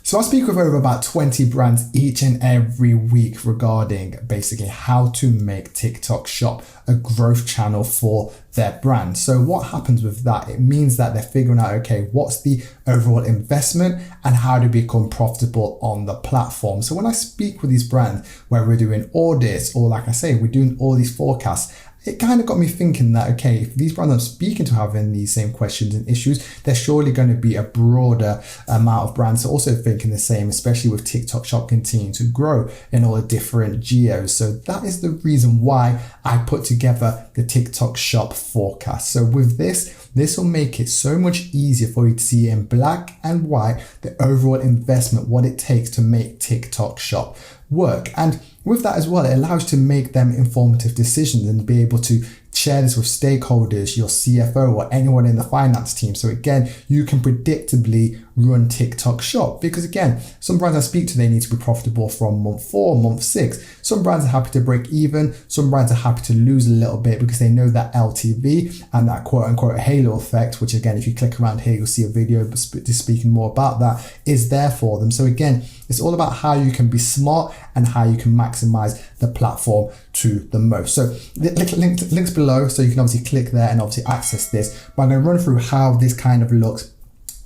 So I speak with over about 20 brands each and every week regarding basically how to make TikTok Shop a growth channel for their brand. So what happens with that? It means that they're figuring out, okay, what's the overall investment and how to become profitable on the platform. So when I speak with these brands where we're doing audits or like I say, we're doing all these forecasts, it kind of got me thinking that, okay, if these brands I'm speaking to having these same questions and issues, there's surely going to be a broader amount of brands also thinking the same, especially with TikTok Shop continuing to grow in all the different geos. So that is the reason why I put together the TikTok Shop forecast. So with this will make it so much easier for you to see in black and white the overall investment, what it takes to make TikTok Shop work. And with that as well, it allows you to make them informative decisions and be able to share this with stakeholders, your CFO or anyone in the finance team. So again, you can predictably run TikTok Shop because again, some brands I speak to, they need to be profitable from month 4, month 6. Some brands are happy to break even. Some brands are happy to lose a little bit because they know that LTV and that quote unquote halo effect, which again, if you click around here, you'll see a video just speaking more about that, is there for them. So again, it's all about how you can be smart and how you can maximize the platform to the most. So links below, so you can obviously click there and obviously access this. But I'm going to run through how this kind of looks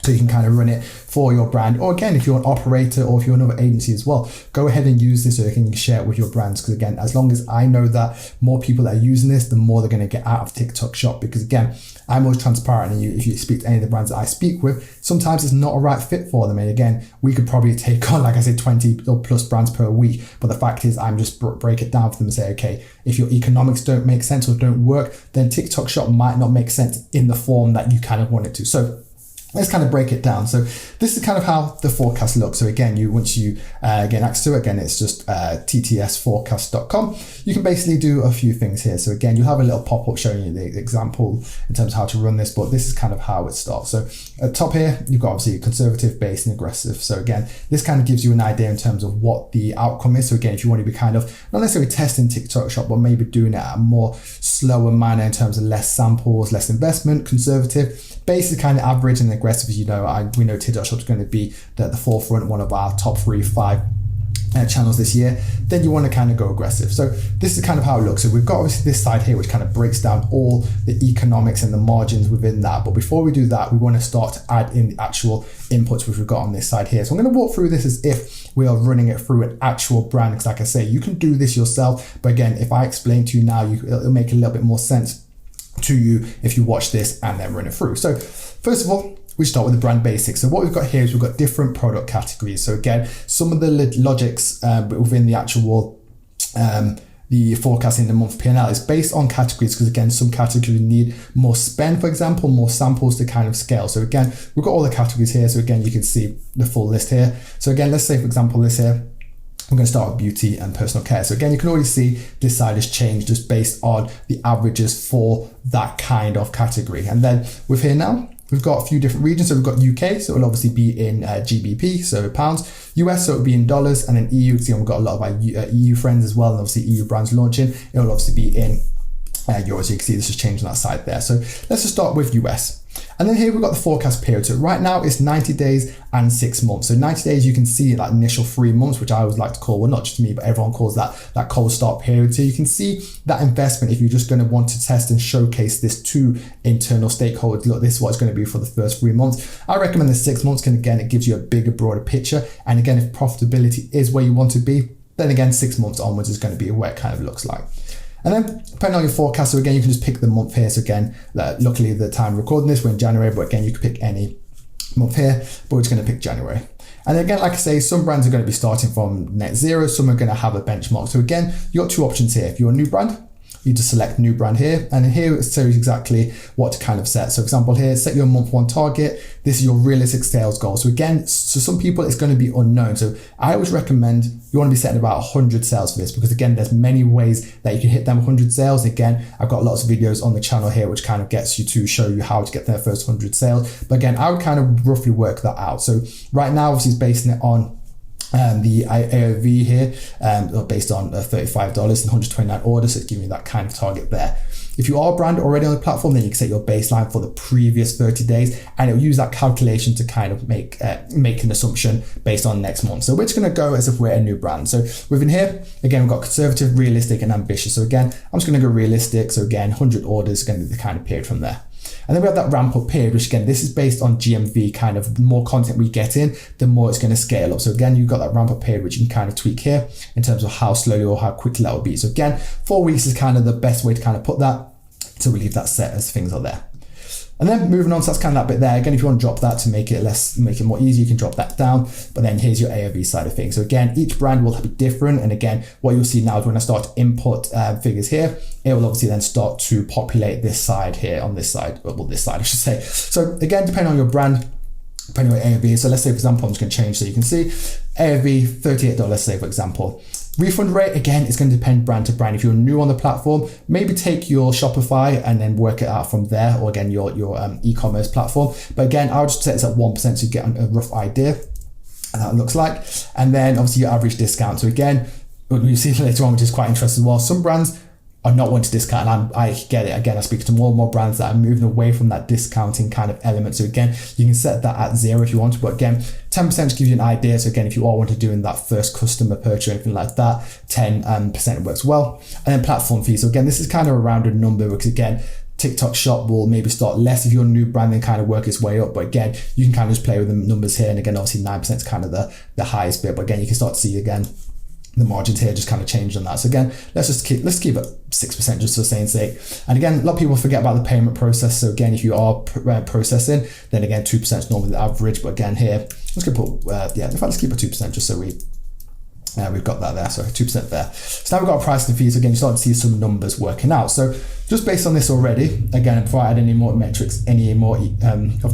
so you can kind of run it for your brand. Or again, if you're an operator or if you're another agency as well, go ahead and use this so you can share it with your brands. Because again, as long as I know that more people that are using this, the more they're going to get out of TikTok Shop. Because again, I'm always transparent, and if you speak to any of the brands that I speak with, sometimes it's not a right fit for them. And again, we could probably take on, like I said, 20 or plus brands per week. But the fact is, I'm just break it down for them and say, okay, if your economics don't make sense or don't work, then TikTok Shop might not make sense in the form that you kind of want it to. So let's kind of break it down. So this is kind of how the forecast looks. So again, once you get access to it, again, it's just ttsforecast.com. You can basically do a few things here. So again, you'll have a little pop-up showing you the example in terms of how to run this, but this is kind of how it starts. So at the top here, you've got obviously conservative, base, and aggressive. So again, this kind of gives you an idea in terms of what the outcome is. So again, if you want to be kind of not necessarily testing TikTok Shop, but maybe doing it at a more slower manner in terms of less samples, less investment. Conservative. Base is kind of average, and aggressive, as you know, we know TikTok Shop is going to be the forefront, one of our top 3-5 channels this year. Then you want to kind of go aggressive. So this is kind of how it looks. So we've got obviously this side here, which kind of breaks down all the economics and the margins within that. But before we do that, we want to start to add in the actual inputs which we've got on this side here. So I'm going to walk through this as if we are running it through an actual brand. Because like I say, you can do this yourself. But again, if I explain to you now, it'll make a little bit more sense to you if you watch this and then run it through. So first of all, we start with the brand basics. So what we've got here is we've got different product categories. So again, some of the logics within the actual the forecasting the month P&L is based on categories, because again, some categories need more spend, for example, more samples to kind of scale. So again, we've got all the categories here. So again, you can see the full list here. So again, let's say, for example, this here, we're going to start with beauty and personal care. So again, you can already see this side has changed just based on the averages for that kind of category. And then with here now, we've got a few different regions. So we've got UK, so it'll obviously be in GBP, so pounds. US, so it'll be in dollars. And then EU, see, we've got a lot of our EU friends as well. And obviously EU brands launching, it'll obviously be in euros. So you can see this has changed on that side there. So let's just start with US. And then here we've got the forecast period. So right now it's 90 days and 6 months. So 90 days, you can see that initial 3 months, which I always like to call, well, not just me, but everyone calls that cold start period. So you can see that investment if you're just going to want to test and showcase this to internal stakeholders. Look, this is what it's going to be for the first 3 months. I recommend the 6 months, because again, it gives you a bigger, broader picture. And again, if profitability is where you want to be, then again, 6 months onwards is going to be where it kind of looks like. And then depending on your forecast, so again, you can just pick the month here. So again, luckily the time recording this, we're in January, but again, you could pick any month here, but we're just going to pick January. And again, like I say, some brands are going to be starting from net zero, some are going to have a benchmark. So again, you got 2 options here. If you're a new brand, you just select new brand here, and here it shows exactly what to kind of set. So for example here, set your month 1 target. This is your realistic sales goal. So again, so some people it's going to be unknown. So I always recommend you want to be setting about 100 sales for this, because again, there's many ways that you can hit them 100 sales. Again, I've got lots of videos on the channel here, which kind of gets you to show you how to get their first 100 sales. But again, I would kind of roughly work that out. So right now, obviously, it's basing it on the AOV here, based on $35 and 129 orders, so it's giving me that kind of target there. If you are a brand already on the platform, then you can set your baseline for the previous 30 days, and it'll use that calculation to kind of make an assumption based on next month. So we're just going to go as if we're a new brand. So within here, again, we've got conservative, realistic, and ambitious. So again, I'm just going to go realistic. So again, 100 orders is going to be the kind of period from there. And then we have that ramp up period, which again, this is based on GMV. Kind of the more content we get in, the more it's going to scale up. So again, you've got that ramp up period, which you can kind of tweak here in terms of how slowly or how quickly that will be. So again, 4 weeks is kind of the best way to kind of put that. So we leave that set as things are there. And then moving on, so that's kind of that bit there. Again, if you want to drop that to make it more easy, you can drop that down. But then here's your AOV side of things. So again, each brand will be different. And again, what you'll see now is when I start to input figures here, it will obviously then start to populate this side here on this side, well, this side, I should say. So again, depending on your brand, depending on what AOV is. So let's say, for example, I'm just going to change so you can see AOV $38, say, for example. Refund rate, again, it's going to depend brand to brand. If you're new on the platform, maybe take your Shopify and then work it out from there, or again, your e-commerce platform. But again, I would just set this at 1% so you get a rough idea and that looks like. And then obviously your average discount. So again, you see later on, which is quite interesting as well. Some brands are not wanting to discount, and I get it. Again, I speak to more and more brands that are moving away from that discounting kind of element. So again, you can set that at 0 if you want to, but again, 10% gives you an idea. So again, if you all want to do in that first customer purchase or anything like that, 10% works well. And then platform fee. So again, this is kind of a rounded number because again, TikTok shop will maybe start less if you're a new brand and kind of work its way up. But again, you can kind of just play with the numbers here. And again, obviously 9% is kind of the highest bit. But again, you can start to see again, the margins here just kind of changed on that. So again, let's keep it 6% just for saying sake. And again, a lot of people forget about the payment process. So again, if you are processing, then again, 2% is normally the average. But again, here, let's go put, in fact, let's keep it 2% just so we've got that there, so 2% there. So now we've got our pricing fees. Again, you start to see some numbers working out. So just based on this already, again, before I add any more of the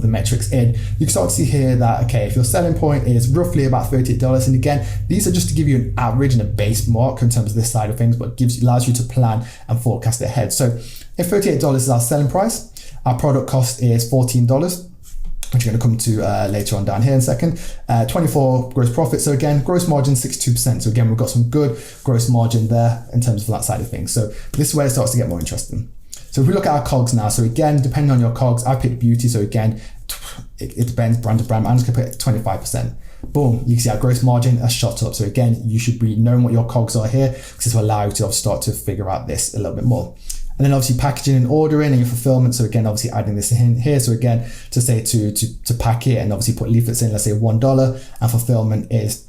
metrics in, you can start to see here that, okay, if your selling point is roughly about $38, and again, these are just to give you an average and a base mark in terms of this side of things, but allows you to plan and forecast ahead. So if $38 is our selling price, our product cost is $14, which you're going to come to later on down here in a second. 24 gross profit. So again, gross margin 62%. So again, we've got some good gross margin there in terms of that side of things. So this is where it starts to get more interesting. So if we look at our COGS now, so again, depending on your COGS, I picked beauty. So again, it depends brand to brand. I'm just going to put 25%. Boom, you can see our gross margin has shot up. So again, you should be knowing what your COGS are here because this will allow you to start to figure out this a little bit more. And then obviously packaging and ordering and your fulfillment. So again, obviously adding this in here. So again, to say to pack it and obviously put leaflets in, let's say $1, and fulfillment is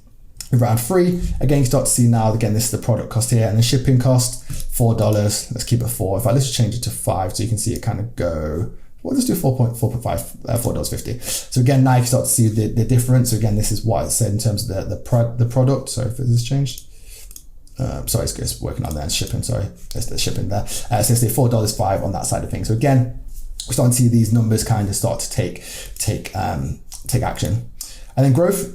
around $3. Again, you start to see now, again, this is the product cost here, and the shipping cost, $4. Let's keep it 4. In fact, let's just change it to 5 so you can see it kind of go. Well, let's do $4.50. So again, now you start to see the difference. So again, this is what it said in terms of the product. So if this has changed. Sorry, it's working on there and shipping, sorry. It's the shipping there. So let's say $4.05 on that side of things. So again, we're starting to see these numbers kind of start to take action. And then growth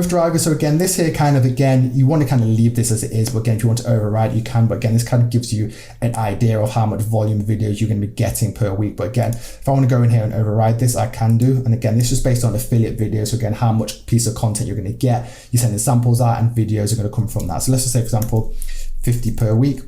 drivers. So again, this here kind of, again, you want to kind of leave this as it is, but again, if you want to override, you can. But again, this kind of gives you an idea of how much volume videos you're going to be getting per week. But again, if I want to go in here and override this, I can do. And again, this is just based on affiliate videos. So again, how much piece of content you're going to get. You send the samples out and videos are going to come from that. So let's just say, for example, 50 per week.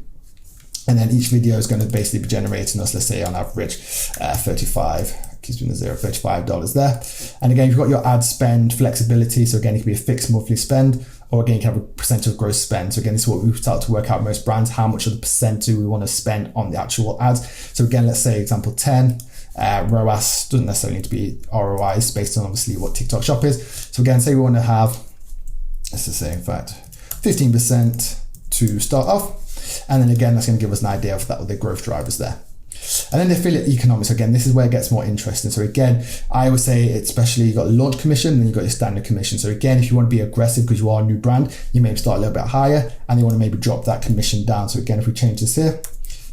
And then each video is going to basically be generating us, let's say on average, $35 there. And again, you've got your ad spend flexibility. So again, it can be a fixed monthly spend, or again, you can have a percentage of gross spend. So again, this is what we start to work out most brands, how much of the percent do we want to spend on the actual ads. So again, let's say example 10, ROAS doesn't necessarily need to be ROIs based on obviously what TikTok shop is. So again, say we want to have, let's just say in fact, 15% to start off. And then again, that's going to give us an idea of that with the growth drivers there. And then the affiliate economics, again, this is where it gets more interesting. So again, I would say especially you got launch commission, and then you got your standard commission. So again, if you want to be aggressive because you are a new brand, you maybe start a little bit higher and you want to maybe drop that commission down. So again, if we change this here,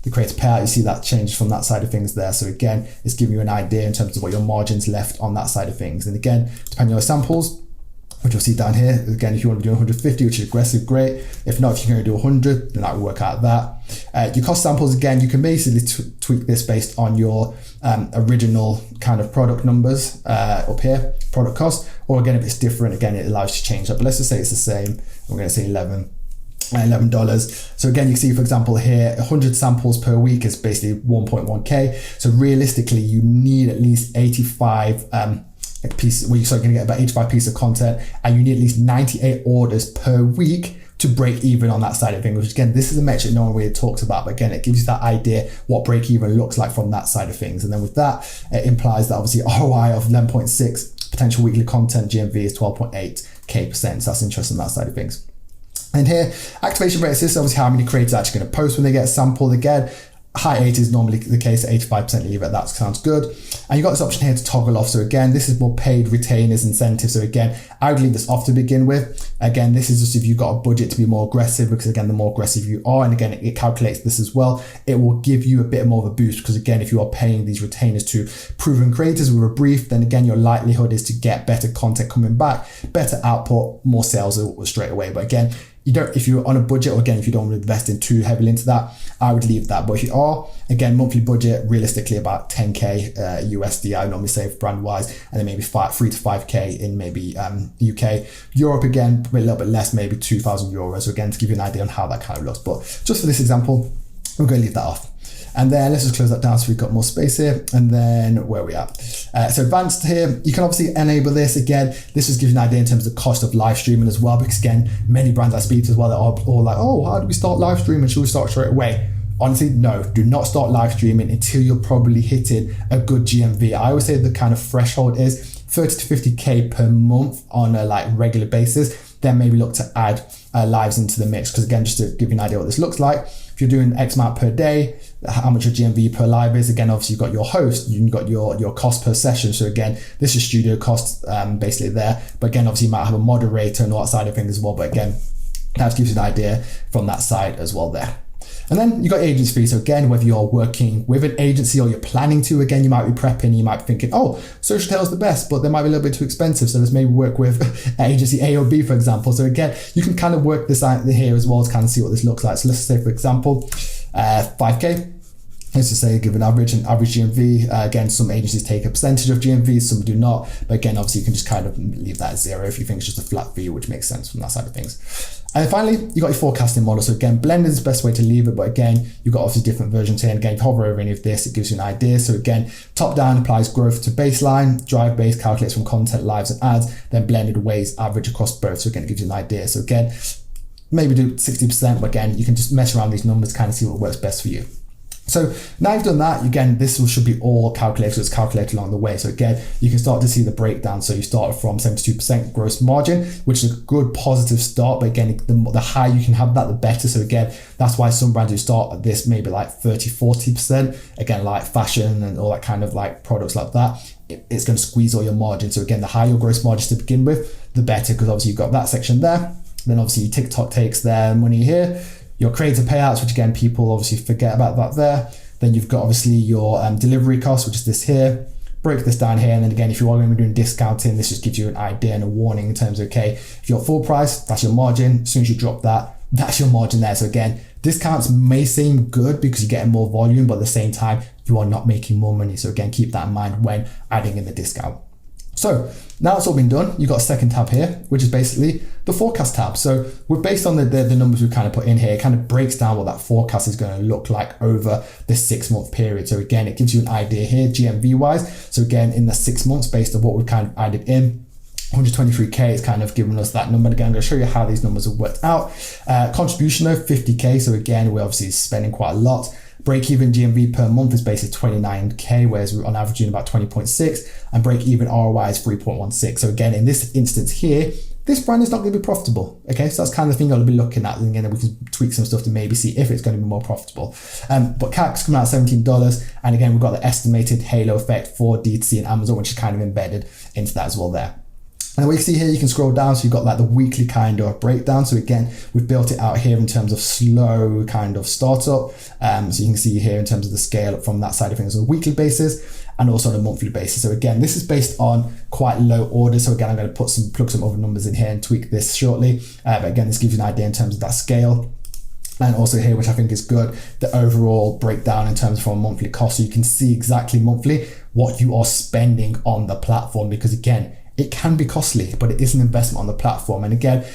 the creator payout, you see that change from that side of things there. So again, it's giving you an idea in terms of what your margins left on that side of things. And again, depending on your samples, which you'll see down here, again, if you want to do 150, which is aggressive, great. If not, if you're going to do 100, then that will work out that. Your cost samples, again, you can basically tweak this based on your original kind of product numbers up here, product cost, or again, if it's different, again, it allows you to change that. But let's just say it's the same. We're going to say 11. $11. So again, you see, for example, here, 100 samples per week is basically 1.1K. So realistically, you need at least 85 pieces, well, you're going to get about 85 pieces of content, and you need at least 98 orders per week to break even on that side of things, which again, this is a metric no one really talks about, but again, it gives you that idea what break even looks like from that side of things. And then with that, it implies that obviously ROI of 11.6, potential weekly content GMV is 12.8%. So that's interesting on that side of things. And here, activation rate, this is obviously how many creators are actually going to post when they get sampled. Again, high 80s is normally the case, 85% leave it. That sounds good. And you've got this option here to toggle off. So again, this is more paid retainers incentives. So again, I would leave this off to begin with. Again, this is just if you've got a budget to be more aggressive, because again, the more aggressive you are, and again, it calculates this as well, it will give you a bit more of a boost, because again, if you are paying these retainers to proven creators with a brief, then again, your likelihood is to get better content coming back, better output, more sales straight away. But again, you don't, if you're on a budget, or again, if you don't want to invest in too heavily into that, I would leave that. But if you are, again, monthly budget, realistically about 10K USD, I would normally say brand wise, and then maybe 3 to 5K in maybe UK. Europe, again, a little bit less, maybe 2,000 euros. So again, to give you an idea on how that kind of looks. But just for this example, we're going to leave that off. And then let's just close that down so we've got more space here. And then where are we at? So advanced here, you can obviously enable this. Again, this just gives you an idea in terms of the cost of live streaming as well, because again, many brands I speak to as well, they're all like, oh, how do we start live streaming? Should we start straight away? Honestly, no, do not start live streaming until you're probably hitting a good GMV. I always say the kind of threshold is 30 to 50K per month on a like regular basis. Then maybe look to add lives into the mix. Because again, just to give you an idea what this looks like, if you're doing X amount per day, how much your GMV per live is. Again, obviously you've got your host, you've got your cost per session. So again, this is studio cost basically there. But again, obviously you might have a moderator and all that side of things as well. But again, that gives you an idea from that side as well there. And then you got agency fees. So again, whether you're working with an agency or you're planning to, again, you might be prepping, you might be thinking, oh, social tail is the best, but they might be a little bit too expensive. So let's maybe work with agency A or B, for example. So again, you can kind of work this out here as well to kind of see what this looks like. So let's say, for example, 5K. Let's just say give an average GMV. Again, some agencies take a percentage of GMV, some do not. But again, obviously you can just kind of leave that at zero if you think it's just a flat fee, which makes sense from that side of things. And then finally, you got your forecasting model. So again, blending is the best way to leave it. But again, you've got obviously different versions here. And again, if you hover over any of this, it gives you an idea. So again, top down applies growth to baseline, drive base calculates from content, lives and ads, then blended weighs average across both. So again, it gives you an idea. So again, maybe do 60%, but again, you can just mess around these numbers, kind of see what works best for you. So now you've done that, again, this should be all calculated, so it's calculated along the way. So again, you can start to see the breakdown. So you start from 72% gross margin, which is a good positive start. But again, the higher you can have that, the better. So again, that's why some brands who start at this maybe like 30, 40%, again, like fashion and all that kind of like products like that, it's going to squeeze all your margin. So again, the higher your gross margins to begin with, the better, because obviously you've got that section there. Then obviously your TikTok takes their money here. Your creator payouts, which again, people obviously forget about that there. Then you've got obviously your delivery costs, which is this here. Break this down here. And then again, if you are going to be doing discounting, this just gives you an idea and a warning in terms of, okay, if you're full price, that's your margin. As soon as you drop that, that's your margin there. So again, discounts may seem good because you're getting more volume, but at the same time, you are not making more money. So again, keep that in mind when adding in the discount. So now it's all been done, you've got a second tab here, which is basically the forecast tab. So we're based on the numbers we've kind of put in here, it kind of breaks down what that forecast is going to look like over this 6 month period. So again, it gives you an idea here, GMV wise. So again, in the 6 months, based on what we've kind of added in, 123K is kind of giving us that number. Again, I'm going to show you how these numbers have worked out. Contribution though, 50K. So again, we're obviously spending quite a lot. Break-even GMV per month is basically 29K, whereas we're on average doing about 20.6, and break-even ROI is 3.16. So again, in this instance here, this brand is not going to be profitable. Okay, so that's kind of the thing you'll be looking at. And again, we can tweak some stuff to maybe see if it's going to be more profitable. But CAC's coming out $17, and again, we've got the estimated halo effect for D2C and Amazon, which is kind of embedded into that as well there. And what you see here, you can scroll down, so you've got like the weekly kind of breakdown. So again, we've built it out here in terms of slow kind of startup. So you can see here in terms of the scale up from that side of things on a weekly basis and also on a monthly basis. So again, this is based on quite low orders. So again, I'm going to plug some other numbers in here and tweak this shortly. But again, this gives you an idea in terms of that scale. And also here, which I think is good, the overall breakdown in terms of from a monthly cost. So you can see exactly monthly what you are spending on the platform, because again, it can be costly, but it is an investment on the platform. And again,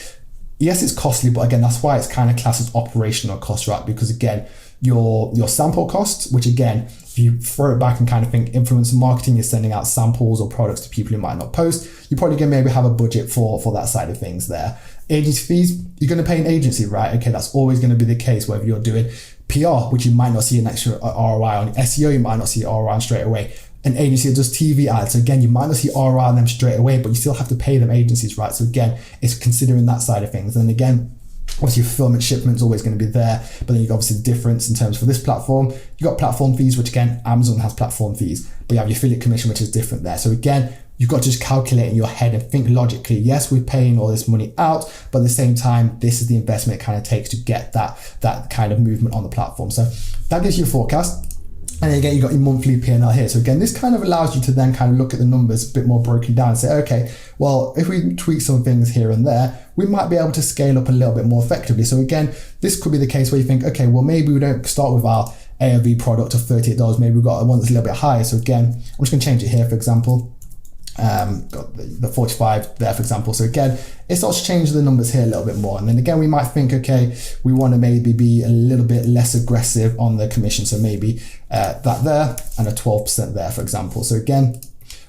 yes, it's costly, but again, that's why it's kind of classed as operational cost, right? Because again, your sample costs, which again, if you throw it back and kind of think influencer marketing, you're sending out samples or products to people who might not post, you're probably going to maybe have a budget for that side of things there. Agency fees, you're going to pay an agency, right? Okay, that's always going to be the case, whether you're doing PR, which you might not see an extra ROI on. SEO, you might not see ROI on straight away. An agency that does TV ads, so again, you might not see ROI on them straight away, but you still have to pay them agencies, right? So again, it's considering that side of things. And again, obviously your fulfillment shipment's always going to be there, but then you've got obviously the difference in terms for this platform. You got platform fees, which again, Amazon has platform fees, but you have your affiliate commission, which is different there. So again, you've got to just calculate in your head and think logically. Yes, we're paying all this money out, but at the same time, this is the investment it kind of takes to get that kind of movement on the platform. So that gives you a forecast. And then again, you got your monthly P&L here. So again, this kind of allows you to then kind of look at the numbers a bit more broken down and say, okay, well, if we tweak some things here and there, we might be able to scale up a little bit more effectively. So again, this could be the case where you think, okay, well, maybe we don't start with our AOV product of $38. Maybe we've got one that's a little bit higher. So again, I'm just going to change it here, for example. Got the 45 there, for example. So again, it starts to change the numbers here a little bit more. And then again, we might think, okay, we want to maybe be a little bit less aggressive on the commission. So maybe that there and a 12% there, for example. So again,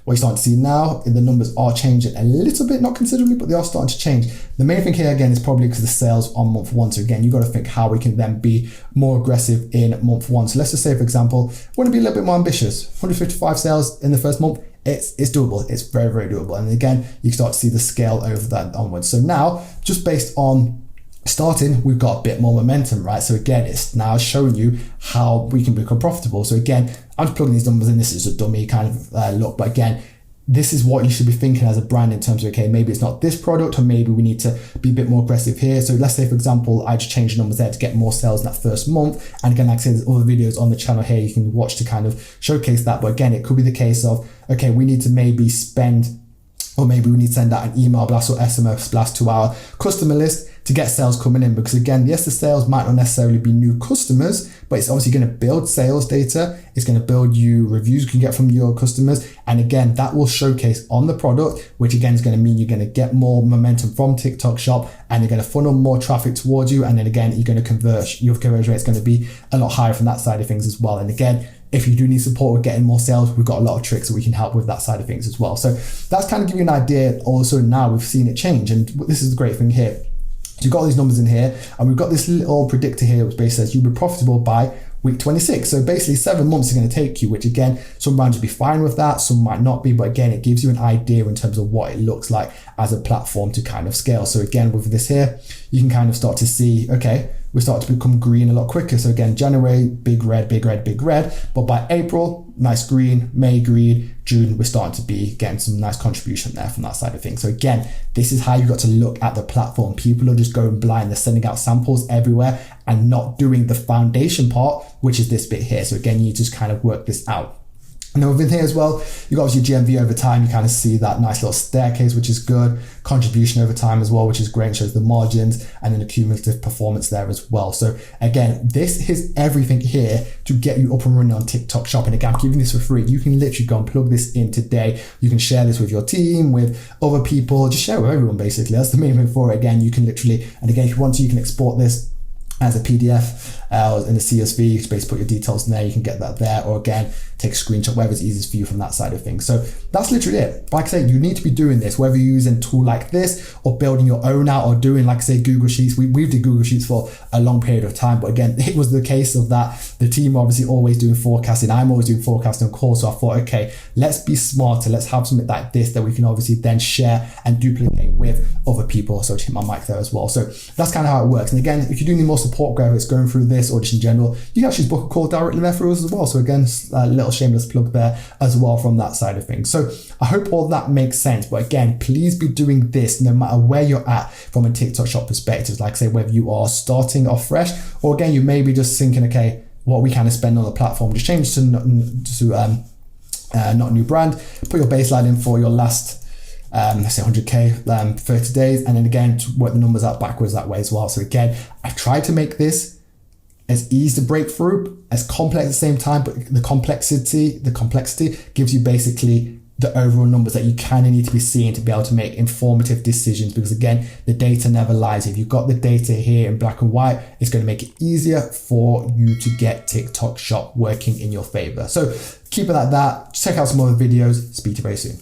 what you're starting to see now, the numbers are changing a little bit, not considerably, but they are starting to change. The main thing here, again, is probably because the sales on month one. So again, you've got to think how we can then be more aggressive in month one. So let's just say, for example, we want to be a little bit more ambitious. 155 sales in the first month. It's doable. It's very, very doable. And again, you start to see the scale over that onwards. So now, just based on starting, we've got a bit more momentum, right? So again, it's now showing you how we can become profitable. So again, I'm just plugging these numbers in. This is a dummy kind of look, but again, this is what you should be thinking as a brand in terms of, okay, maybe it's not this product, or maybe we need to be a bit more aggressive here. So let's say, for example, I just changed the numbers there to get more sales in that first month. And again, like I said, there's other videos on the channel here you can watch to kind of showcase that. But again, it could be the case of, okay, we need to maybe spend, or maybe we need to send out an email blast or SMS blast to our customer list to get sales coming in. Because again, yes, the sales might not necessarily be new customers, but it's obviously going to build sales data. It's going to build you reviews you can get from your customers. And again, that will showcase on the product, which again is going to mean you're going to get more momentum from TikTok Shop, and you're going to funnel more traffic towards you. And then again, you're going to convert, your conversion rate is going to be a lot higher from that side of things as well. And again, if you do need support with getting more sales, we've got a lot of tricks that we can help with that side of things as well. So that's kind of give you an idea. Also, now we've seen it change. And this is the great thing here. So you've got these numbers in here, and we've got this little predictor here which basically says you'll be profitable by week 26. So basically 7 months is going to take you, which again, some brands will be fine with that, some might not be, but again, it gives you an idea in terms of what it looks like as a platform to kind of scale. So again, with this here, you can kind of start to see, okay, we start to become green a lot quicker. So again, January, big red, big red, big red. But by April, nice green, May green, June, we're starting to be getting some nice contribution there from that side of things. So again, this is how you've got to look at the platform. People are just going blind. They're sending out samples everywhere and not doing the foundation part, which is this bit here. So again, you just kind of work this out. And then within here as well, you've got obviously GMV over time. You kind of see that nice little staircase, which is good. Contribution over time as well, which is great, shows the margins, and then the cumulative performance there as well. So again, this is everything here to get you up and running on TikTok Shop. And again, I'm giving this for free. You can literally go and plug this in today. You can share this with your team, with other people, just share it with everyone basically. That's the main thing for it. Again, you can literally, and again, if you want to, you can export this as a PDF or in a CSV. You can basically put your details in there. You can get that there, or again, take a screenshot, whatever's easiest for you from that side of things. So that's literally it. Like I say, you need to be doing this, whether you're using a tool like this or building your own out, or doing, like I say, Google Sheets. We've did Google Sheets for a long period of time, but again, it was the case of that. The team obviously always doing forecasting. I'm always doing forecasting on calls. So I thought, okay, let's be smarter. Let's have something like this that we can obviously then share and duplicate with other people. So to hit my mic there as well. So that's kind of how it works. And again, if you do need more support, whether it's going through this or just in general, you can actually book a call directly there through us as well. So again, a little shameless plug there as well from that side of things. So I hope all that makes sense. But again, please be doing this no matter where you're at from a TikTok Shop perspective. Like I say, whether you are starting off fresh, or again, you may be just thinking, okay, what we kind of spend on the platform, just change to not a new brand, put your baseline in for your last let's say 100K, 30 days, and then again, to work the numbers out backwards that way as well. So again, I've tried to make this as easy to break through, as complex at the same time, but the complexity gives you basically the overall numbers that you kind of need to be seeing to be able to make informative decisions, because again, the data never lies. If you've got the data here in black and white, it's going to make it easier for you to get TikTok Shop working in your favor. So keep it like that. Check out some other videos. Speak to you very soon.